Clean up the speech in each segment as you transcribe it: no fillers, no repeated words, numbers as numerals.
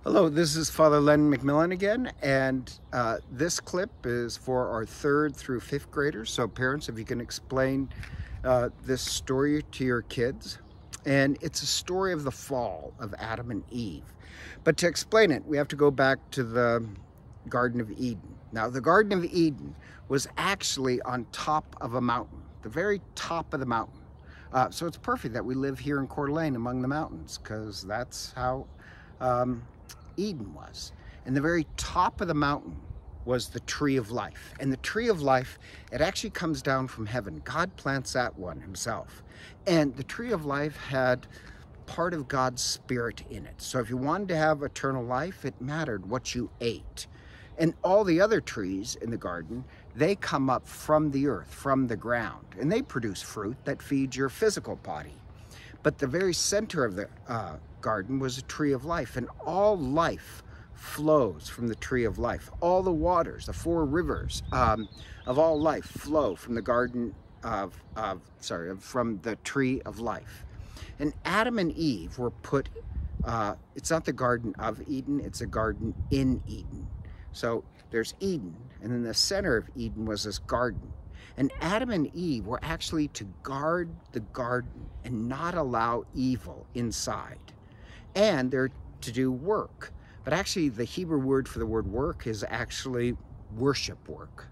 Hello, this is Father Len McMillan again, and this clip is for our 3rd through 5th graders. So parents, if you can explain this story to your kids. And it's a story of the fall of Adam and Eve. But to explain it, we have to go back to the Garden of Eden. Now, the Garden of Eden was actually on top of a mountain, the very top of the mountain. So it's perfect that we live here in Coeur d'Alene among the mountains, because that's how Eden was. And the very top of the mountain was the tree of life. And the tree of life, it actually comes down from heaven. God plants that one himself. And the tree of life had part of God's spirit in it. So if you wanted to have eternal life, it mattered what you ate. And all the other trees in the garden, they come up from the earth, from the ground, and they produce fruit that feeds your physical body. But the very center of the garden was a tree of life, and all life flows from the tree of life. All the waters, the 4 rivers of all life flow from the garden from the tree of life. And Adam and Eve were put, it's not the Garden of Eden, it's a garden in Eden. So there's Eden, and in the center of Eden was this garden. And Adam and Eve were actually to guard the garden and not allow evil inside. And they're to do work. But actually, the Hebrew word for the word work is actually worship work.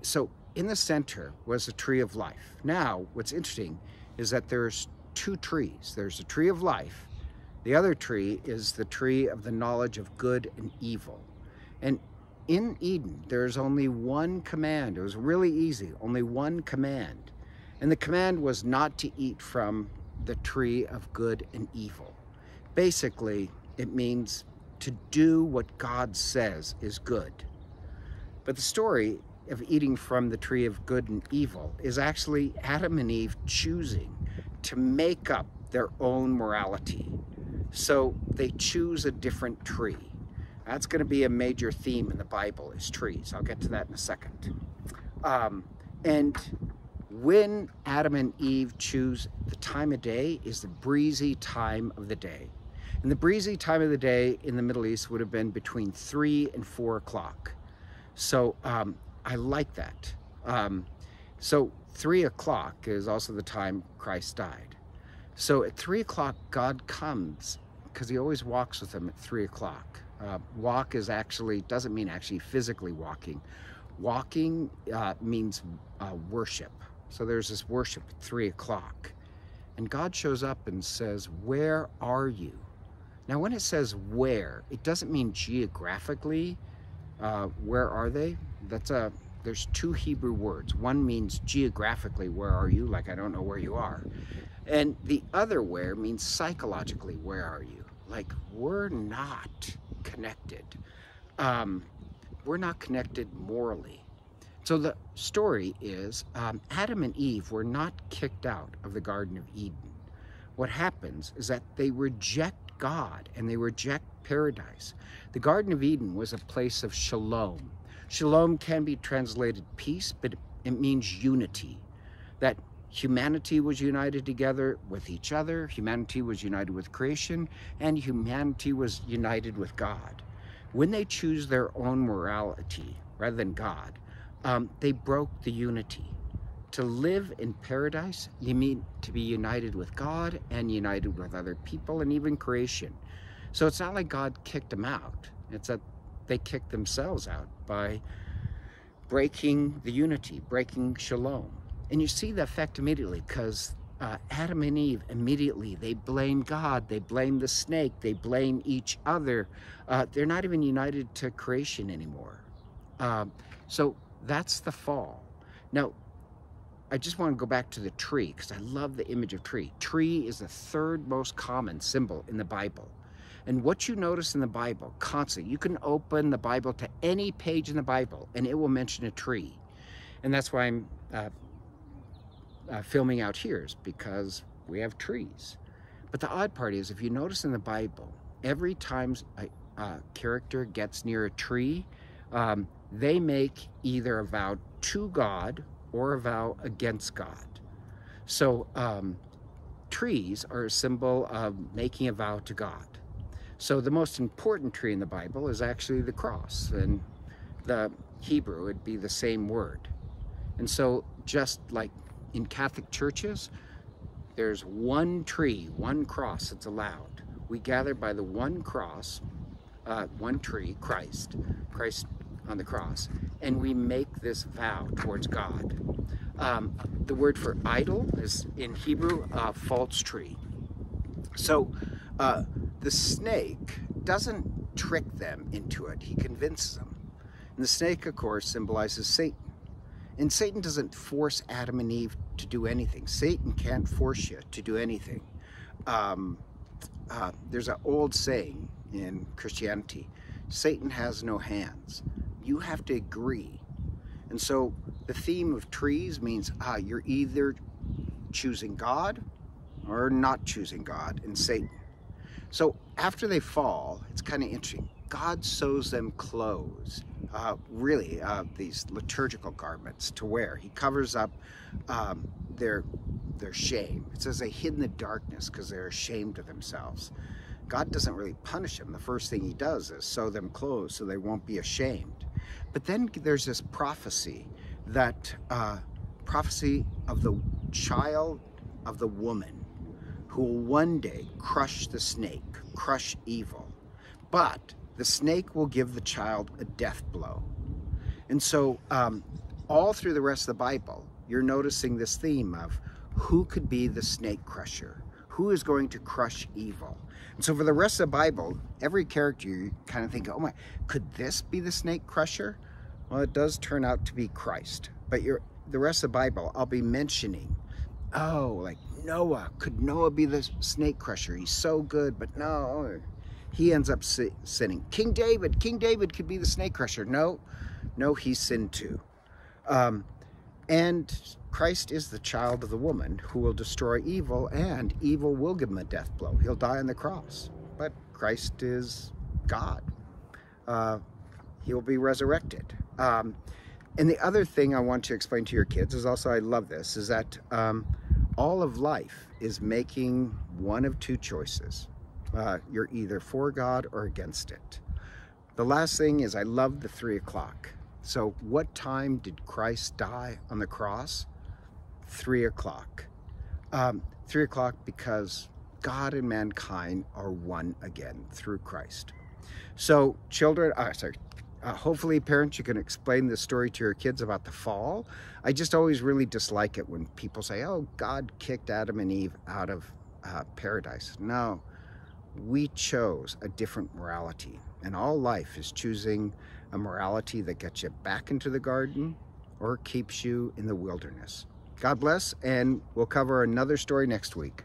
So in the center was the tree of life. Now, what's interesting is that there's 2 trees. There's the tree of life. The other tree is the tree of the knowledge of good and evil. And in Eden, there's only one command. It was really easy, only one command. And the command was not to eat from the tree of good and evil. Basically, it means to do what God says is good. But the story of eating from the tree of good and evil is actually Adam and Eve choosing to make up their own morality. So they choose a different tree. That's going to be a major theme in the Bible, is trees. I'll get to that in a second. And when Adam and Eve choose the time of day is the breezy time of the day. And the breezy time of the day in the Middle East would have been between 3 and 4 o'clock. So I like that. So 3 o'clock is also the time Christ died. So at 3 o'clock, God comes, because he always walks with them at 3 o'clock. Walk is actually, doesn't mean actually physically walking. Walking means worship. So there's this worship at 3 o'clock. And God shows up and says, "Where are you?" Now, when it says where, it doesn't mean geographically. Where are they? There's 2 Hebrew words. One means geographically, where are you? Like, I don't know where you are. And the other where means psychologically, where are you? Like, we're not connected. We're not connected morally. So the story is Adam and Eve were not kicked out of the Garden of Eden. What happens is that they reject God and they reject paradise. The Garden of Eden was a place of shalom. Shalom can be translated peace, but it means unity. That humanity was united together with each other, humanity was united with creation, and humanity was united with God. When they choose their own morality rather than God, they broke the unity. To live in paradise, you mean to be united with God and united with other people and even creation. So it's not like God kicked them out. It's that they kicked themselves out by breaking the unity, breaking shalom. And you see the effect immediately, because Adam and Eve immediately, they blame God, they blame the snake, they blame each other. They're not even united to creation anymore. So that's the fall. Now, I just want to go back to the tree, because I love the image of tree. Tree is the 3rd most common symbol in the Bible. And what you notice in the Bible, constantly, you can open the Bible to any page in the Bible, and it will mention a tree. And that's why I'm filming out here, is because we have trees. But the odd part is, if you notice in the Bible, every time a character gets near a tree, they make either a vow to God or a vow against God. So trees are a symbol of making a vow to God. So the most important tree in the Bible is actually the cross. And the Hebrew would be the same word. And so just like in Catholic churches, there's one tree, one cross that's allowed. We gather by the one cross, one tree, Christ on the cross, and we make this vow towards God. The word for idol is in Hebrew, false tree. So the snake doesn't trick them into it, he convinces them. And the snake, of course, symbolizes Satan. And Satan doesn't force Adam and Eve to do anything. Satan can't force you to do anything. There's an old saying in Christianity, Satan has no hands. You have to agree. And so the theme of trees means you're either choosing God or not choosing God and Satan. So after they fall, it's kind of interesting. God sews them clothes, these liturgical garments to wear. He covers up their shame. It says they hid in the darkness because they're ashamed of themselves. God doesn't really punish them. The first thing he does is sew them clothes so they won't be ashamed. But then there's this prophecy, that prophecy of the child of the woman who will one day crush the snake, crush evil. But the snake will give the child a death blow. And so all through the rest of the Bible, you're noticing this theme of who could be the snake crusher? Who is going to crush evil? And so for the rest of the Bible, every character you kind of think, oh my, could this be the snake crusher? Well, it does turn out to be Christ. But the rest of the Bible, I'll be mentioning, oh, like Noah, could Noah be the snake crusher? He's so good, but no, he ends up sinning. King David could be the snake crusher. No, he sinned too. And Christ is the child of the woman who will destroy evil, and evil will give him a death blow. He'll die on the cross. But Christ is God. He will be resurrected. And the other thing I want to explain to your kids is also, I love this, is that all of life is making one of two choices. You're either for God or against it. The last thing is, I love the 3 o'clock. So what time did Christ die on the cross? 3 o'clock. 3 o'clock because God and mankind are one again through Christ. So children, hopefully parents, you can explain this story to your kids about the fall. I just always really dislike it when people say, oh, God kicked Adam and Eve out of paradise. No, we chose a different morality. And all life is choosing a morality that gets you back into the garden or keeps you in the wilderness. God bless, and we'll cover another story next week.